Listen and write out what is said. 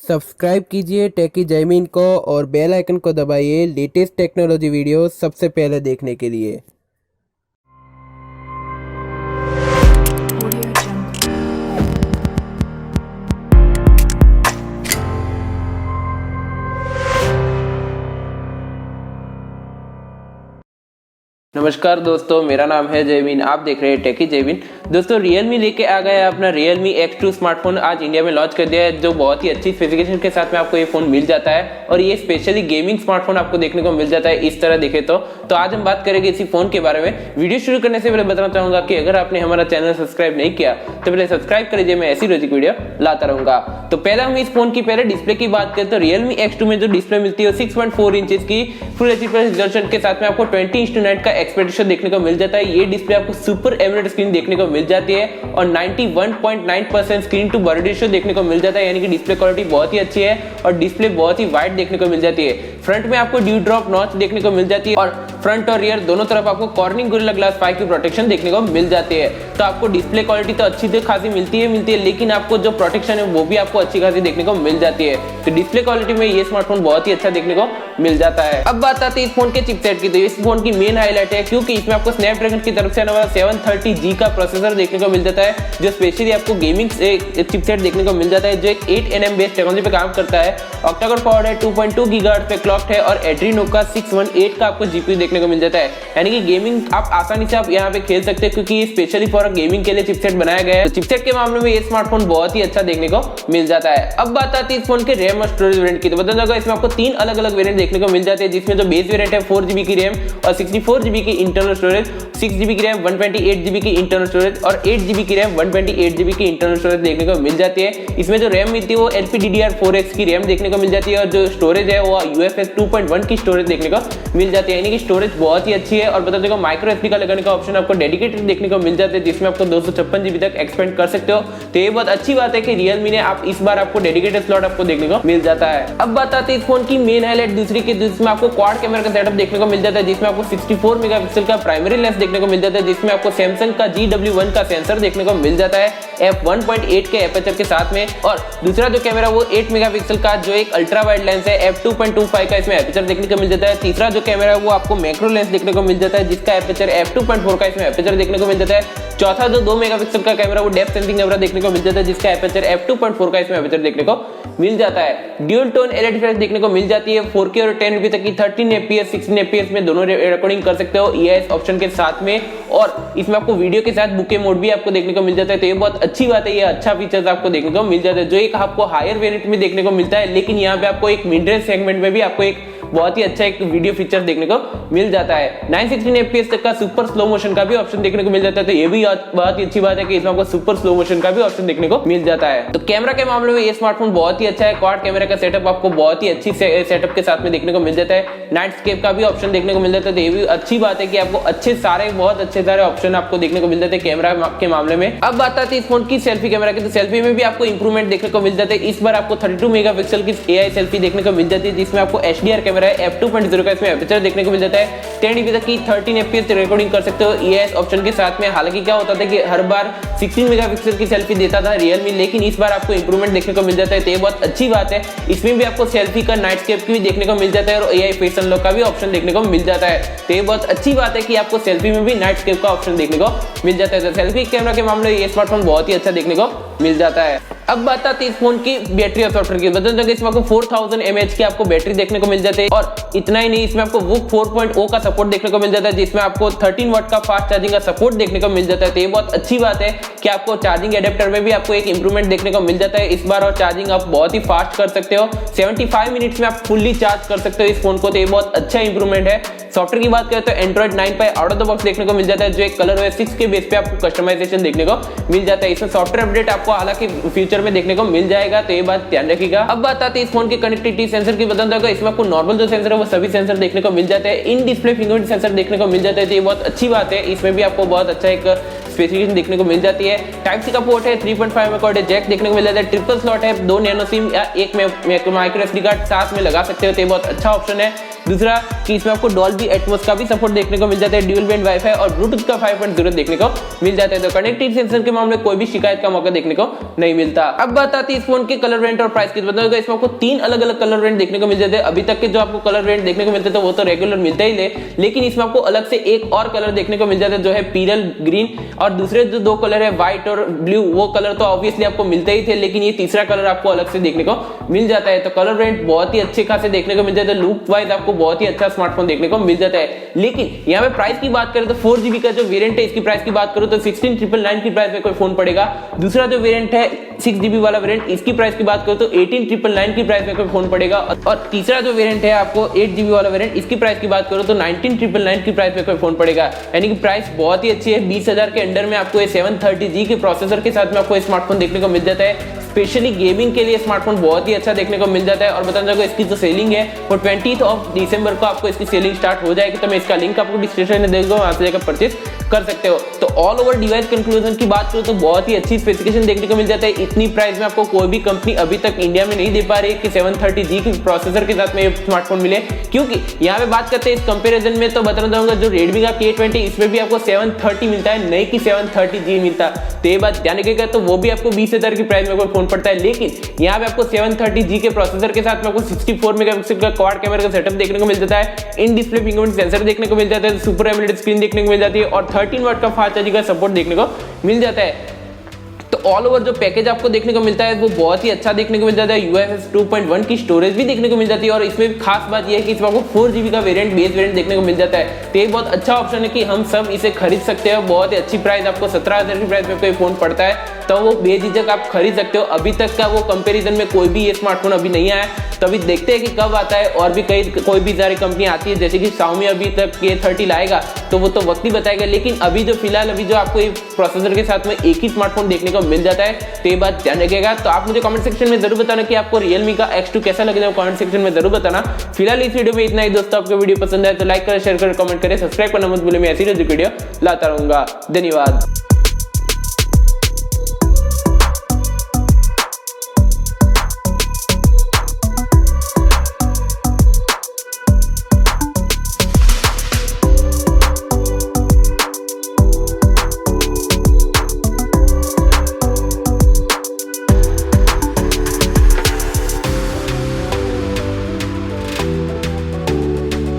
Subscribe कीजिए टेकी जैमिन को और बेल आइकन को दबाइए लेटेस्ट टेक्नोलॉजी वीडियो सबसे पहले देखने के लिए। नमस्कार दोस्तों, मेरा नाम है जैमिन। आप देख रहे हैं टेकी जैमिन। दोस्तों, realme लेके आ गया है अपना realme X2 स्मार्टफोन। आज इंडिया में लॉन्च कर दिया है, जो बहुत ही अच्छी स्पेसिफिकेशन के साथ में आपको ये फोन मिल जाता है और ये स्पेशली गेमिंग स्मार्टफोन आपको देखने को मिल जाता है इस तरह देखे तो आज हम बात करेंगे इसी फोन के बारे में। वीडियो शुरू करने से पहले बताना चाहूंगा कि अगर आपने हमारा चैनल सब्सक्राइब नहीं किया तो पहले सब्सक्राइब कर लीजिए, मैं ऐसी रोजी वीडियो लाता रहूंगा। तो पहले हम इस फोन की पहले डिस्प्ले की बात करें तो realme X2 में जो डिस्प्ले मिलती है 6.4 इंचेस की फुल एचडी रेजोल्यूशन के साथ में आपको 20:9 का एक्सपेक्टेशन देखने को मिल जाता है। ये डिस्प्ले आपको सुपर एमोलेड स्क्रीन देखने को मिल जाती है और 91.9% स्क्रीन टू बॉडी रेशियो देखने को मिल जाता है, यानी कि डिस्प्ले क्वालिटी बहुत ही अच्छी है और डिस्प्ले बहुत ही वाइड देखने को मिल जाती है। फ्रंट में आपको ड्यू ड्रॉप नॉच देखने को मिल जाती है और फ्रंट और रियर दोनों तरफ आपको कॉर्निंग गोरिल्ला ग्लास 5 की प्रोटेक्शन देखने को मिल जाती है। तो आपको डिस्प्ले क्वालिटी तो अच्छी खासी मिलती है, लेकिन आपको जो प्रोटेक्शन है वो भी आपको अच्छी खासी देखने को मिल जाती है। तो डिस्प्ले क्वालिटी में ये स्मार्टफोन बहुत ही अच्छा देखने को मिल जाता है। अब बात आती है इस फोन के चिपसेट की। तो इस फोन की मेन हाईलाइट है क्योंकि इसमें आपको स्नैपड्रैगन की तरफ से आने वाला 730G का प्रोसेसर देखने को मिल जाता है, जो स्पेशली आपको गेमिंग चिपसेट देखने को मिल जाता है, जो एक 8nm बेस्ड टेक्नोलॉजी पे काम करता है। ऑक्टा-कोर पावर्ड है, 2.2 गीगाहर्ट्ज पे क्लॉक्ड है और एड्रीनो का 618 का आपको जीपीयू देखने को मिल जाता है, यानी कि गेमिंग आप आसानी से आप यहाँ पे खेल सकते हैं क्योंकि ये स्पेशली फॉर गेमिंग के लिए चिपसेट बनाया गया है। तो चिपसेट के मामले में ये स्मार्टफोन बहुत ही अच्छा देखने को मिल जाता है। अब बात आती है इस फोन के रैम और स्टोरेज वेरिएंट की। तो बताना चाहूंगा इसमें आपको 3 अलग अलग वेरिएंट देखने को मिल जाते हैं, जिसमें जो बेस वेरिएंट है 4GB की रैम और 64GB की इंटरनल स्टोरेज, 6GB की रैम 128GB की इंटरनल स्टोरेज और 8GB की रैम 128GB की इंटरनल स्टोरेज देखने को मिल जाती है। इसमें जो रैम मिलती है वो LPDDR4X की रैम देखने को मिल जाती है और जो स्टोरेज है वो UFS 2.1 की स्टोरेज देखने को मिल जाती है, यानी कि स्टोरेज बहुत ही अच्छी है। और बता दें माइक्रो SD का लगाने का ऑप्शन आपको डेडिकेटेड देखने को मिल जाता है, जिसमें आपको 256GB तक एक्सपेंड कर सकते हो। तो ये बहुत अच्छी बात है कि Realme ने आप इस बार आपको डेडिकेटेड स्लॉट आपको देखने को मिल जाता है। अब बात आती है इस फोन की मेन हाईलाइट दूसरी की, जिसमें आपको क्वाड कैमरा का सेटअप देखने को मिल जाता है, जिसमें आपको 64 मेगापिक्सल का प्राइमरी लेंस देखने को मिल जाता है, जिसमें आपको सैमसंग का GW1 का सेंसर देखने को मिल जाता है f1.8 के एपर्चर के साथ में। और दूसरा जो कैमरा वो 8 मेगापिक्सल का जो एक अल्ट्रा वाइड लेंस है f2.25 का इसमें एपर्चर देखने को मिल जाता है। तीसरा जो कैमरा है वो आपको मैक्रो लेंस देखने को मिल जाता है, जिसका एपर्चर f2.4 का इसमें एपर्चर देखने को मिल जाता है। चौथा जो 2 मेगापिक्सल का कैमरा वो डेप्थ सेंसिंग कैमरा देखने को मिल जाता है, जिसका एपर्चर f2.4 का इसमें एपर्चर देखने को मिल जाता है। ड्यूल टोन एलईडी फ्लैश देखने को मिल जाती है 4K और 1080p तक की 13fps 16fps में दोनों रिकॉर्डिंग कर सकते हो EIS ऑप्शन के साथ में। और इसमें आपको वीडियो के साथ बुके मोड भी आपको देखने को मिल जाता है। तो ये बहुत अच्छी बात है, ये अच्छा फीचर्स आपको देखने को मिल जाता है, जो एक आपको हायर वेरिएंट में देखने को मिलता है, लेकिन यहाँ पे आपको एक मिड रेंज सेगमेंट में भी आपको एक बहुत ही अच्छा एक वीडियो फीचर देखने को मिल जाता है। 916fps तक का सुपर स्लो मोशन का भी ऑप्शन देखने को मिल जाता है। तो ये भी बहुत ही अच्छी बात है कि इसमें आपको सुपर स्लो मोशन का भी ऑप्शन देखने को मिल जाता है। तो कैमरा के मामले में ये स्मार्टफोन बहुत ही अच्छा है। क्वाड कैमरा का सेटअप आपको बहुत ही अच्छी सेटअप के साथ में देखने को मिल जाता है। नाइट स्केप का भी ऑप्शन देखने को मिल जाता है। तो ये भी अच्छी बात है कि आपको बहुत अच्छे सारे ऑप्शन आपको देखने को मिल जाते हैं कैमरा के मामले में। अब बात आती है इस फोन की सेल्फी कैमरा की। तो सेल्फी में भी आपको इंप्रूवमेंट देखने को मिल जाता है। इस बार आपको 32 मेगापिक्सल की AI सेल्फी देखने को मिल जाती है, जिसमें आपको HDR कैमरा है f2.0 का इसमें एपर्चर देखने को मिल जाता है। 1080p तक की 13fps रिकॉर्डिंग कर सकते हो EIS ऑप्शन के साथ में। हालांकि क्या होता था कि हर बार 16 मेगापिक्सल की सेल्फी देता था Realme, लेकिन इस बार आपको इंप्रूवमेंट देखने को मिल जाता है। तो ये बहुत अच्छी बात है। इसमें भी आपको सेल्फी का नाइट स्केप की भी देखने को मिल जाता है और AI फेस अनलॉक का भी ऑप्शन देखने को मिल जाता है। तो ये बहुत अच्छी बात है कि आपको सेल्फी में भी नाइट स्केप का ऑप्शन देखने को मिल जाता है। तो सेल्फी कैमरा के मामले में ये स्मार्टफोन बहुत ही अच्छा देखने को मिल जाता है। अब बात आती है इस फोन की बैटरी और सॉफ्टवेयर की। बता दूं कि इसमें आपको 4000 mAh की आपको बैटरी देखने को मिल जाती है और इतना ही नहीं, इसमें आपको Vooc 4.0 का सपोर्ट देखने को मिल जाता है, जिसमें आपको 13 वाट का फास्ट चार्जिंग का सपोर्ट देखने को मिल जाता है। तो ये बहुत अच्छी बात है कि आपको चार्जिंग एडेप्टर में भी आपको एक इंप्रूवमेंट देखने को मिल जाता है इस बार, और चार्जिंग आप बहुत ही फास्ट कर सकते हो। 75 मिनट्स में आप फुल्ली चार्ज कर सकते हो इस फोन को। तो ये बहुत अच्छा इंप्रूवमेंट है। सॉफ्टवेयर की बात करें तो Android 9 Pie out of the box देखने को मिल जाता है, जो एक ColorOS 6 के बेस पे आपको कस्टमाइजेशन देखने को मिल जाता है। इसमें सॉफ्टवेयर अपडेट आपको हालांकि फ्यूचर में देखने को मिल जाएगा, तो ये बात ध्यान रखिएगा। अब बात आती है इस फोन की कनेक्टिविटी सेंसर की। बताना चाहूंगा इसमें आपको नॉर्मल जो सेंसर है वो सभी सेंसर देखने को मिल जाते हैं। इन डिस्प्ले फिंगरप्रिंट सेंसर देखने को मिल जाता है। तो ये बहुत अच्छी बात है। इसमें भी आपको बहुत अच्छा एक स्पेसिफिकेशन देखने को मिल जाती है। टाइप सी का पोर्ट है, 3.5 mm जैक देखने को मिल जाता है। ट्रिपल स्लॉट है, 2 नैनो सिम या 1 माइक्रो SD कार्ड साथ में लगा सकते हो। तो ये बहुत अच्छा ऑप्शन है। दूसरा कि इसमें आपको डॉल्बी एटमॉस का भी सपोर्ट देखने को मिल जाता है, ड्यूल बैंड वाईफाई और ब्लूटूथ का 5.0 देखने को मिल जाता है। तो कनेक्टिविटी सेंसर के मामले में कोई भी शिकायत का मौका देखने को नहीं मिलता। अब बात आती है इस फोन के कलर वेरिएंट और प्राइस की। बताऊंगा इसमें आपको 3 अलग अलग कलर वेरिएंट देखने को मिल जाते हैं। अभी तक के जो आपको कलर वेरिएंट देखने को मिलते थे वो तो रेगुलर मिलता ही ले, लेकिन इसमें आपको अलग से एक और कलर देखने को मिल जाता है जो है पीरल ग्रीन, और दूसरे जो 2 कलर है व्हाइट और ब्लू, वो कलर तो ऑब्वियसली आपको मिलते ही थे, लेकिन ये तीसरा कलर आपको अलग से देखने को मिल जाता है। तो कलर वेरिएंट बहुत ही अच्छे खासे देखने को मिल जाता है, लुक वाइज आपको बहुत ही अच्छा स्मार्टफोन देखने को मिल जाता है। लेकिन यहाँ पे प्राइस की बात करें तो 4GB का जो वेरिएंट है इसकी प्राइस की बात करूं तो 16,999 की प्राइस में कोई फोन पड़ेगा। दूसरा जो वेरिएंट है 6GB वाला वेरिएंट, इसकी प्राइस की बात करूं तो 18,999 की प्राइस में कोई फोन पड़ेगा। और तीसरा जो वेरिएंट है आपको 8GB वाला वेरिएंट, इसकी प्राइस की बात करूं तो 19,999 की प्राइस में कोई फोन पड़ेगा। यानी कि प्राइस बहुत ही अच्छी है। 20,000 के अंडर में आपको 730G के प्रोसेसर के साथ में आपको स्मार्टफोन देखने को मिल जाता है। स्पेशली गेमिंग के लिए स्मार्टफोन बहुत ही अच्छा देखने को मिल जाता है। और बताना चाहूंगा इसकी जो सेलिंग है वो 20 दिसंबर को आपको इसकी सेलिंग स्टार्ट हो जाएगी। तो मैं इसका लिंक आपको डिस्क्रिप्शन में दे दूंगा, वहां से जाकर परचेज कर सकते हो। तो ऑल ओवर डिवाइस कंक्लूजन की बात करूं तो बहुत ही अच्छी स्पेसिफिकेशन देखने को मिल जाता है। इतनी प्राइस में आपको कोई भी कंपनी अभी तक इंडिया में नहीं दे पा रही है कि 730G के प्रोसेसर के साथ में ये स्मार्टफोन मिले। क्योंकि यहाँ पे बात करते हैं इस कंपेरिजन में, तो बताना चाहूंगा जो रेडमी का K20 इसमें भी आपको 730 मिलता है, नहीं कि 730G मिलता। तो ये बात ध्यान रखिएगा। तो वो भी आपको 20,000 की प्राइस में कोई फोन पड़ता है, लेकिन यहाँ पे आपको 730G के प्रोसेसर के साथ में आपको 64 मेगापिक्सल का क्वाड कैमरा का सेटअप देखने को मिल जाता है, इन डिस्प्ले फिंगरप्रिंट सेंसर देखने को मिल जाता है, सुपर एमोलेड स्क्रीन देखने को मिल जाती है और 13 वाट का फास्ट चार्जिंग का सपोर्ट देखने को मिल जाता है। तो ऑल ओवर जो पैकेज आपको देखने को मिलता है वो बहुत ही अच्छा देखने को मिल जाता है। UFS 2.1 की स्टोरेज भी देखने को मिल जाती है और इसमें भी खास बात यह है कि इसमें आपको 4GB का वेरिएंट बेस वेरिएंट देखने को मिल जाता है। तो ये बहुत अच्छा ऑप्शन है कि हम सब इसे खरीद सकते हैं। बहुत ही अच्छी प्राइस, आपको 17,000 की प्राइस में कोई फोन पड़ता है तो वो बेझिझक आप खरीद सकते हो। अभी तक का वो कंपैरिजन में कोई भी ये स्मार्टफोन अभी नहीं आया, तो अभी देखते हैं कि कब आता है। और भी कोई भी सारी कंपनी आती है, जैसे कि Xiaomi अभी तक K30 लाएगा तो वो तो वक्त ही बताएगा। लेकिन अभी जो फिलहाल अभी जो आपको ये प्रोसेसर के साथ में एक ही स्मार्टफोन देखने को मिल जाता है, तो ये बात ध्यान रखिएगा। तो आप मुझे कमेंट सेक्शन में जरूर बताना कि आपको Realme का X2 कैसा लगे, कमेंट सेक्शन में जरूर बताना। फिलहाल इस वीडियो में इतना ही दोस्तों। आपको वीडियो पसंद आए तो लाइक करें, शेयर करें, कमेंट करें, सब्सक्राइब करना मत भूलें। मैं ऐसी वीडियो लाता रहूंगा। धन्यवाद।